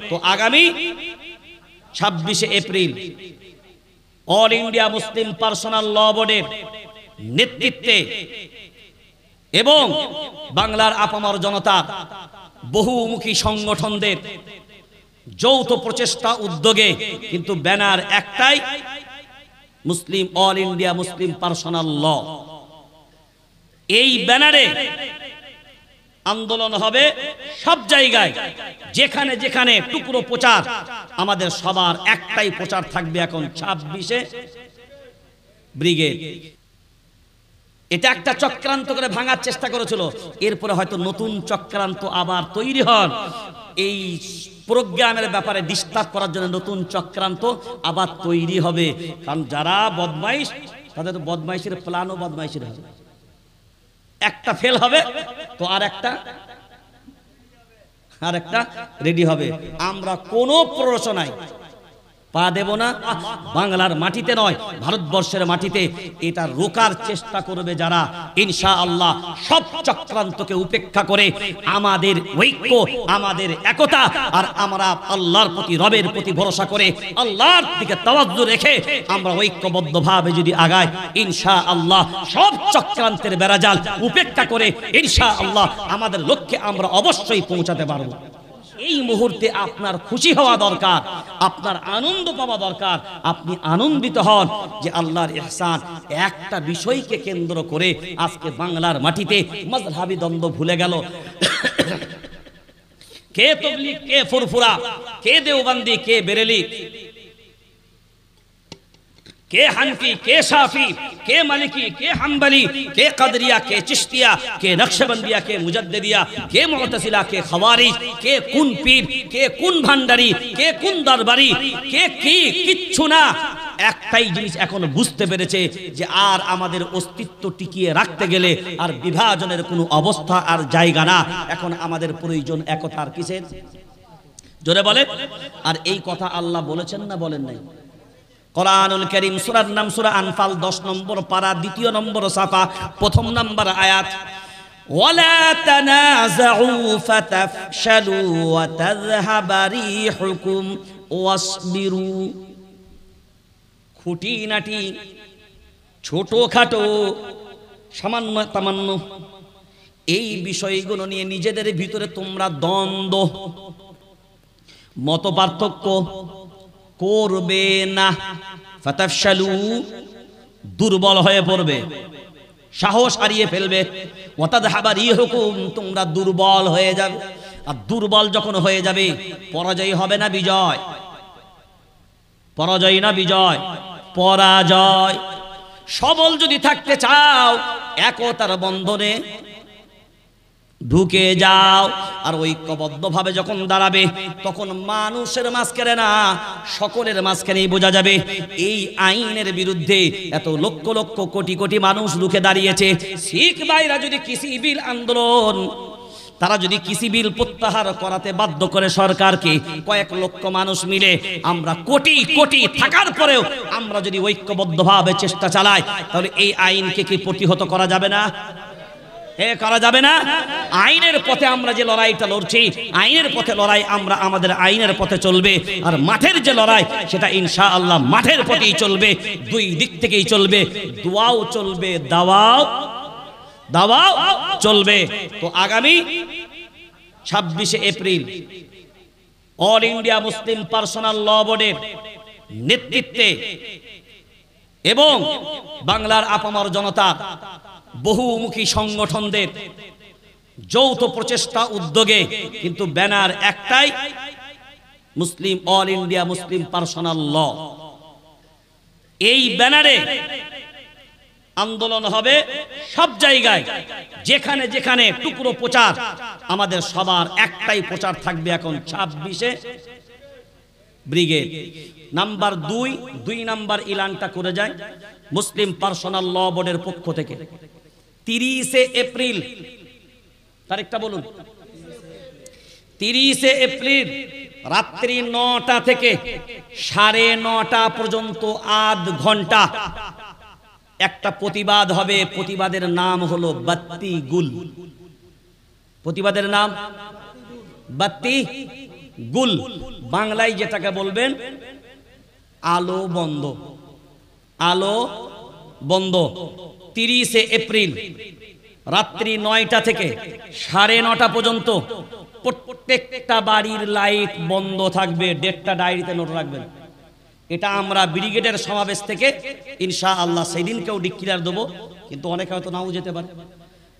তো আগামী 26শে April all India Muslim personal law বোর্ডের নেতৃত্বে এবং বাংলার আপামর জনতা বহুমুখী সংগঠনদের যৌথ প্রচেষ্টা উদ্যোগে, কিন্তু ব্যানার একটাই, মুসলিম অল ইন্ডিয়া মুসলিম পার্সোনাল ল। এই ব্যানারে আন্দোলন হবে সব জায়গায়, যেখানে যেখানে টুকরো প্রচার। আমাদের সবার একটাই প্রচার থাকবে এখন 26শে ব্রিগেড। এটা একটা চক্রান্ত করে ভাঙার চেষ্টা করেছিল, এরপরে হয়তো নতুন চক্রান্ত আবার তৈরি হন। এই প্রোগ্রামের ব্যাপারে ডিস্টার্ব করার জন্য নতুন চক্রান্ত আবার তৈরি হবে। কারণ যারা বদমাইশ, তাদের বদমাইশের প্ল্যানও বদমাইশের হবে। একটা ফেল হবে তো আর একটা রেডি হবে। আমরা কোনো প্ররোচনায় পা দেব না। বাংলার মাটিতে নয়, ভারতবর্ষের মাটিতে এটা রোকার চেষ্টা করবে যারা, ইনশাআল্লাহ সব চক্রান্তকে উপেক্ষা করে আমাদের ঐক্য, আমাদের একতা, আর আমরা আল্লাহর প্রতি, রবের প্রতি ভরসা করে আল্লাহর দিকে তাওয়াজ্জু রেখে আমরা ঐক্যবদ্ধভাবে যদি আগাই, ইনশাআল্লাহ সব চক্রান্তের বেড়াজাল উপেক্ষা করে ইনশাআল্লাহ আমাদের লক্ষ্যে আমরা অবশ্যই পৌঁছাতে পারবো। এই মুহূর্তে আপনার খুশি হওয়া দরকার, আপনার আনন্দ পাওয়া দরকার। আপনি আনন্দিত হন যে আল্লাহর ইহসান। একটা বিষয়কে কেন্দ্র করে আজকে বাংলার মাটিতে মাযহাবী দ্বন্দ্ব ভুলে গেল। কে তাবলীগ, কে ফুরফুরা, কে দেওবন্দি, কে বেরেলি, কে হানফি, কে শাফি, কে মালিকি, কে হাম্বলি, কে কাদরিয়া, কে চিশতিয়া, কে নকশবন্দিয়া, কে মুজাদ্দিদিয়া, কে মুতাসিলা, কে খাওয়ারিজ, কে কোন পীর, কে কোন ভান্ডারি, কে কোন দরবারি, কে কি, কিচ্ছু না। একটাই জিনিস এখন বুঝতে পেরেছে যে আর আমাদের অস্তিত্ব টিকিয়ে রাখতে গেলে আর বিভাজনের কোনো অবস্থা আর জায়গা না। এখন আমাদের প্রয়োজন একতার। কিসের? জোরে বলে। আর এই কথা আল্লাহ বলেছেন না বলেন নাই? কোরআনুল কারীম সূরার নাম সূরা আনফাল 10 নম্বর পারা 2 নম্বর সাফা 1 নম্বর আয়াত, ওয়ালা তানাযাউ ফাতাফশালু ওয়া তাযহাবা রিহুকুম ওয়াসবিরু। খুঁটিনাটি, ছোটখাটো, সামান্য তামান্য এই বিষয়গুলো নিয়ে নিজেদের ভিতরে তোমরা দ্বন্দ্ব, মত পার্থক্য করবে না। ফাতাফশালু, দুর্বল হয়ে পড়বে, সাহস হারিয়ে ফেলবে। ওয়াতাযহাবা রিহুকুম, তোমরা দুর্বল হয়ে যাবে। আর দুর্বল যখন হয়ে যাবে, পরাজয় হবে না বিজয়? পরাজয় না বিজয়? পরাজয়। সবল যদি থাকতে চাও, একতার বন্ধনে ঢুকে যাও। আর ঐক্যবদ্ধভাবে যখন দাঁড়াবে, তখন মানুষের মাঝখানে না, সকলের মাঝখানেই বোঝা যাবে এই আইনের বিরুদ্ধে এত লক্ষ লক্ষ কোটি কোটি মানুষ রুখে দাঁড়িয়েছে। শিখ ভাইরা যদি কৃষি বিল আন্দোলন, তারা যদি কৃষি বিল প্রত্যাহার করাতে বাধ্য করে সরকারকে, কয়েক লক্ষ মানুষ মিলে, আমরা কোটি কোটি থাকার পরেও আমরা যদি ঐক্যবদ্ধভাবে চেষ্টা চালাই, তাহলে এই আইনকে কি প্রতিহত করা যাবে না? করা যাবে না? আইনের পথে আমরা যে লড়াইটা লড়ছি, আইনের পথে লড়াই, আমরা আমাদের আইনের পথে চলবে। আর মাঠের যে লড়াই, সেটা ইনশাআল্লাহ মাঠের পথেই চলবে, দুই দিক থেকেই চলবে। দোয়াও চলবে, দাওয়াও চলবে। তো আগামী 26শে April all India Muslim personal law বোর্ডের নেতৃত্বে এবং বাংলার আপামর জনতা বহুমুখী সংগঠনদের যৌথ প্রচেষ্টা উদ্যোগে, কিন্তু ব্যানার একটাই, মুসলিম অল ইন্ডিয়া মুসলিম পার্সোনাল ল। এই ব্যানারে আন্দোলন হবে সব জায়গায়, যেখানে যেখানে টুকরো প্রচার। আমাদের সবার একটাই প্রচার থাকবে এখন 26শে ব্রিগেড। নাম্বার 2 নাম্বার ইলানটা করে যায় মুসলিম পার্সোনাল ল বোর্ডের পক্ষ থেকে। 30শে এপ্রিল, তারিখটা বলুন। 30শে এপ্রিল রাত্রি 9টা থেকে 9:30 পর্যন্ত আধ ঘন্টা একটা প্রতিবাদ হবে। প্রতিবাদের নাম হলো বাত্তি গুল। প্রতিবাদের নাম বাত্তি গুল, বাংলায় যেটাকে বলবেন আলো বন্ধ। আলো বন্ধ 30 এপ্রিল রাত্রি 9টা থেকে 9:30 পর্যন্ত প্রত্যেকটা বাড়ির লাইট বন্ধ থাকবে। ডেটটা ডায়েরিতে নোট রাখবেন। এটা আমরা ব্রিগেডের সমাবেশ থেকে ইনশাআল্লাহ সেদিনকেও ডিক্লেয়ার দেবো, কিন্তু অনেকে হয়তো নাও যেতে পারে।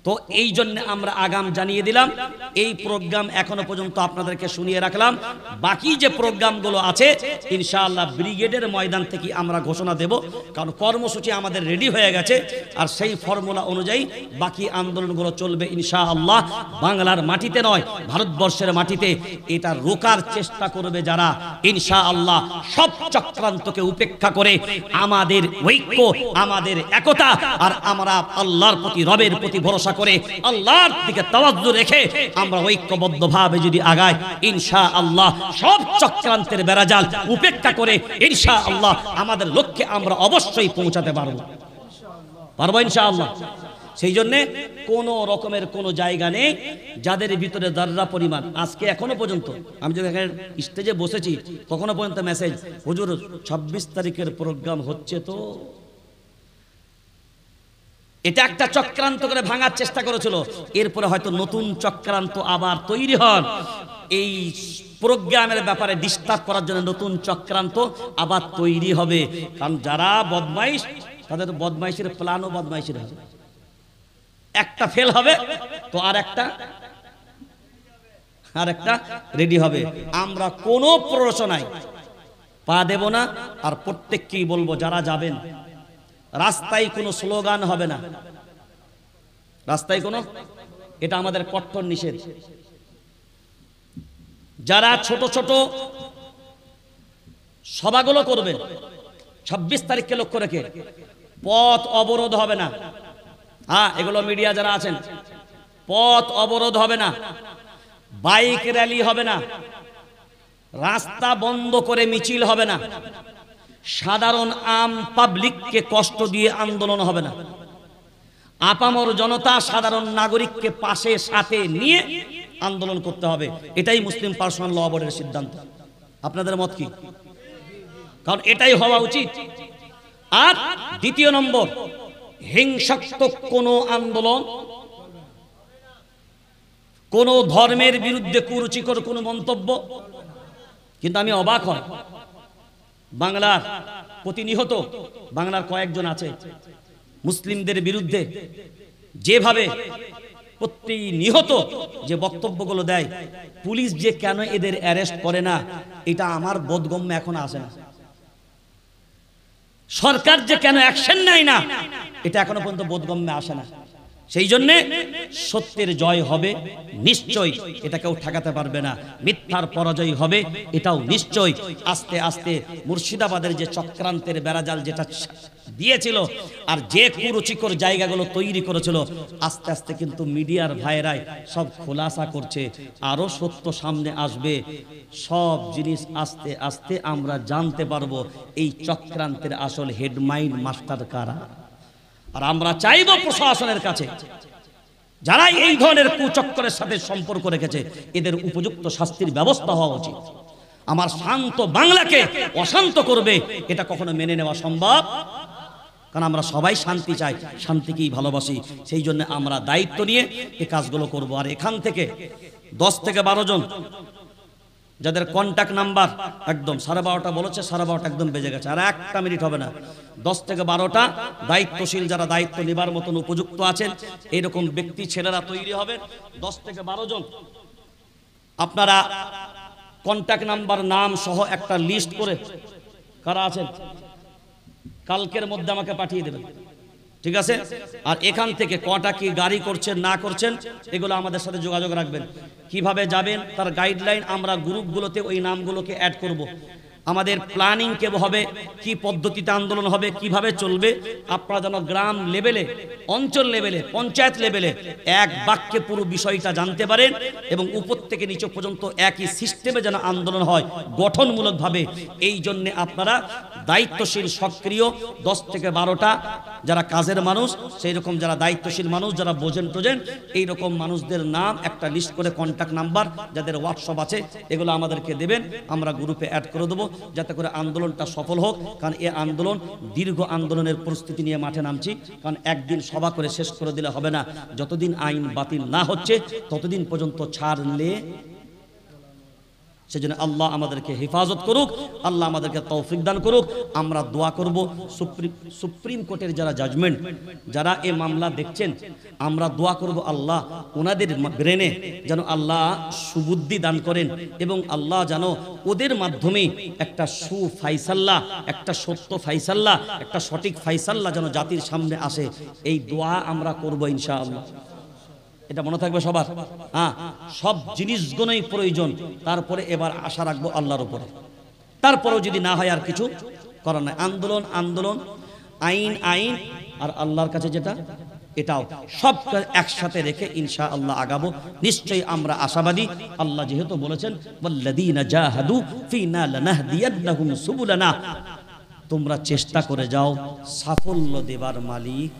তো এই জন্য আমরা আগাম জানিয়ে দিলাম। এই প্রোগ্রাম এখনো পর্যন্ত আপনাদেরকে শুনিয়ে রাখলাম। বাকি যে প্রোগ্রামগুলো আছে ইনশাআল্লাহ ব্রিগেডের ময়দান থেকে আমরা ঘোষণা দেব, কারণ কর্মসূচি আমাদের রেডি হয়ে গেছে। আর সেই ফর্মুলা অনুযায়ী বাকি আন্দোলনগুলো চলবে ইনশাআল্লাহ। বাংলার মাটিতে নয়, ভারতবর্ষের মাটিতে এটা রোকার চেষ্টা করবে যারা, ইনশাআল্লাহ সব চক্রান্তকে উপেক্ষা করে আমাদের ঐক্য, আমাদের একতা, আর আমরা আল্লাহর প্রতি, রবের প্রতি ভরসা করে আল্লাহর দিকে তাওয়াজ্জু রেখে আমরা ঐক্যবদ্ধভাবে যদি আগাই, ইনশাআল্লাহ সব চক্রান্তের বেড়াজাল উপেক্ষা করে ইনশাআল্লাহ আমাদের লক্ষ্যে আমরা অবশ্যই পৌঁছাতে পারবো ইনশাআল্লাহ। সেই জন্য কোন রকমের কোন জায়গা নেই যাদের ভিতরে দাররা পরিমাণ। আজকে এখনো পর্যন্ত আমি যখন এখানে স্টেজে বসেছি তখনও পর্যন্ত মেসেজ, হুজুর 26 তারিখের প্রোগ্রাম হচ্ছে তো। এটা একটা চক্রান্ত করে ভাঙার চেষ্টা করেছিল, এরপরে হয়তো নতুন চক্রান্ত আবার তৈরি হন। এই প্রোগ্রামের ব্যাপারে ডিস্টার্ব করার জন্য নতুন চক্রান্ত আবার তৈরি হবে। কারণ যারা বদমাইশ তাদের বদমাইশের প্ল্যানও বদমাইশের হবে। একটা ফেল হবে তো আর একটা রেডি হবে। আমরা কোনো প্ররোচনায় পা দেব না। আর প্রত্যেককেই বলবো, যারা যাবেন রাস্তায় কোনো স্লোগান হবে না, রাস্তায় কোনো, এটা আমাদের কঠোর নিষেধ। যারা ছোট ছোট সভাগুলো করবেন 26 তারিখকে লক্ষ্য রেখে, পথ অবরোধ হবে না। হ্যাঁ, এগুলো মিডিয়া যারা আছেন, পথ অবরোধ হবে না, বাইক র্যালি হবে না, রাস্তা বন্ধ করে মিছিল হবে না, সাধারণ আম পাবলিককে কষ্ট দিয়ে আন্দোলন হবে না, আপামর জনতা সাধারণ নাগরিককে পাশে সাথে নিয়ে আন্দোলন করতে হবে। এটাই মুসলিম পার্সোনাল ল বোর্ডের সিদ্ধান্ত। আপনাদের মত কি? কারণ এটাই হওয়া উচিত। আর দ্বিতীয় নম্বর, হিংসাত্মক কোনো আন্দোলন, কোন ধর্মের বিরুদ্ধে কুরুচিকর কোনো মন্তব্য। কিন্তু আমি অবাক হয়, বাংলার প্রতিনিহত বাংলার কয়েকজন আছে মুসলিমদের বিরুদ্ধে যেভাবে প্রতিনিহত যে বক্তব্যগুলো দেয়, পুলিশ যে কেন এদের অ্যারেস্ট করে না, এটা আমার বোধগম্যে এখন আসে না। সরকার যে কেন অ্যাকশন নেয় না, এটা এখনো পর্যন্ত বোধগম্যে আসে না। সেই জন্য সত্যের জয় হবে নিশ্চয়, এটা কেউ ঠেকাতে পারবে না। মিথ্যার পরাজয় হবে এটাও নিশ্চয়। আস্তে আস্তে মুর্শিদাবাদের যে চক্রান্তের বেড়াজাল যেটা দিয়েছিল আর যে কুরুচিকর জায়গাগুলো তৈরি করেছিল, আস্তে আস্তে কিন্তু মিডিয়ার ভাইরাই সব খোলাসা করছে। আরো সত্য সামনে আসবে। সব জিনিস আস্তে আস্তে আমরা জানতে পারবো এই চক্রান্তের আসল হেডমাইন্ড মাস্টার কারা। আর আমরা চাইব প্রশাসনের কাছে, যারা এই ধরনের কুচক্রের সাথে সম্পর্ক রেখেছে, এদের উপযুক্ত শাস্তির ব্যবস্থা হওয়া উচিত। আমার শান্ত বাংলাকে অশান্ত করবে, এটা কখনো মেনে নেওয়া সম্ভব, কারণ আমরা সবাই শান্তি চাই, শান্তিকেই ভালোবাসি। সেই জন্য আমরা দায়িত্ব নিয়ে এই কাজগুলো করব। আর এখান থেকে 10 থেকে 12 জন যাদের কন্ট্যাক্ট নাম্বার একদম 12:30 বলেছে, 12:30 একদম বেজে গেছে, আর 1 মিনিট হবে না। 10 থেকে 12টা দায়িত্বশীল, যারা দায়িত্ব নেবার মতন উপযুক্ত আছেন, এইরকম ব্যক্তি ছেলেরা তৈরি হবে। 10 থেকে 12 জন আপনারা কন্ট্যাক্ট নাম্বার, নাম সহ একটা লিস্ট করে কারা আছেন কালকের মধ্যে আমাকে পাঠিয়ে দেবেন, ঠিক আছে? আর এখান থেকে কটা কি গাড়ি করছেন না করছেন এগুলো আমাদের সাথে যোগাযোগ রাখবেন। কিভাবে যাবেন তার গাইডলাইন আমরা গ্রুপগুলোতে ওই নামগুলোকে অ্যাড করব। আমাদের প্ল্যানিং কে হবে, কি পদ্ধতিতে আন্দোলন হবে, কিভাবে চলবে, আপনারা যেন গ্রাম লেভেলে, অঞ্চল লেভেলে, পঞ্চায়েত লেভেলে এক বাক্যে পুরো বিষয়টা জানতে পারেন এবং উপর থেকে নিচে পর্যন্ত একই সিস্টেমে যেন আন্দোলন হয় গঠনমূলকভাবে। এই জন্যে আপনারা দায়িত্বশীল সক্রিয় 10 থেকে 12টা যারা কাজের মানুষ, সেই রকম যারা দায়িত্বশীল মানুষ, যারা বোঝেন টোঝেন, এইরকম মানুষদের নাম একটা লিস্ট করে কন্ট্যাক্ট নাম্বার যাদের হোয়াটসঅ্যাপ আছে এগুলো আমাদেরকে দেবেন, আমরা গ্রুপে অ্যাড করে দেবো, যাতে করে আন্দোলনটা সফল হোক। কারণ এই আন্দোলন দীর্ঘ আন্দোলনের পরিস্থিতি নিয়ে মাঠে নামছি। কারণ একদিন সভা করে শেষ করে দিলে হবে না, যতদিন আইন বাতিল না হচ্ছে ততদিন পর্যন্ত ছাড়লে। সেজন্য আল্লাহ আমাদেরকে হেফাজত করুক, আল্লাহ আমাদেরকে তৌফিক দান করুক। আমরা দোয়া করব সুপ্রিম কোর্টের যারা জাজমেন্ট, যারা এই মামলা দেখছেন, আমরা দোয়া করব আল্লাহ ওনাদের ব্রেনে যেন আল্লাহ সুবুদ্ধি দান করেন এবং আল্লাহ যেন ওদের মাধ্যমে একটা সুফাইসাল্লাহ, একটা সত্য ফাইসাল্লাহ, একটা সঠিক ফাইসাল্লাহ যেন জাতির সামনে আসে। এই দোয়া আমরা করব ইনশাআল্লাহ। এটা মনে থাকবে সবার। হ্যাঁ, সব জিনিসগুলোই প্রয়োজন। তারপরে এবার আশা রাখবো আল্লাহর উপরে। তারপরেও যদি না হয় আর কিছু করার নাই। আন্দোলন আন্দোলন, আইন আইন, আর আল্লাহর কাছে যেটা এটাও, সব একসাথে রেখে ইনশাআল্লাহ আগাবো। নিশ্চয়ই আমরা আশাবাদী। আল্লাহ যেহেতু বলেছেন ওয়াল্লাযীনা জাহাদু ফীনা লানাহদিয়ান্নাহুম সুবুলানা, তোমরা চেষ্টা করে যাও, সাফল্য দেবার মালিক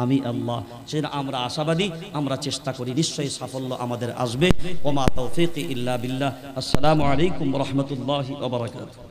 আমি আল্লাহ। সেটা আমরা আশাবাদী, আমরা চেষ্টা করি, নিশ্চয়ই সাফল্য আমাদের আসবে। ওমা তৌফিক ইল্লা বিল্লাহ। আসসালামু আলাইকুম ওয়া রাহমাতুল্লাহি ওয়া বারাকাতুহু।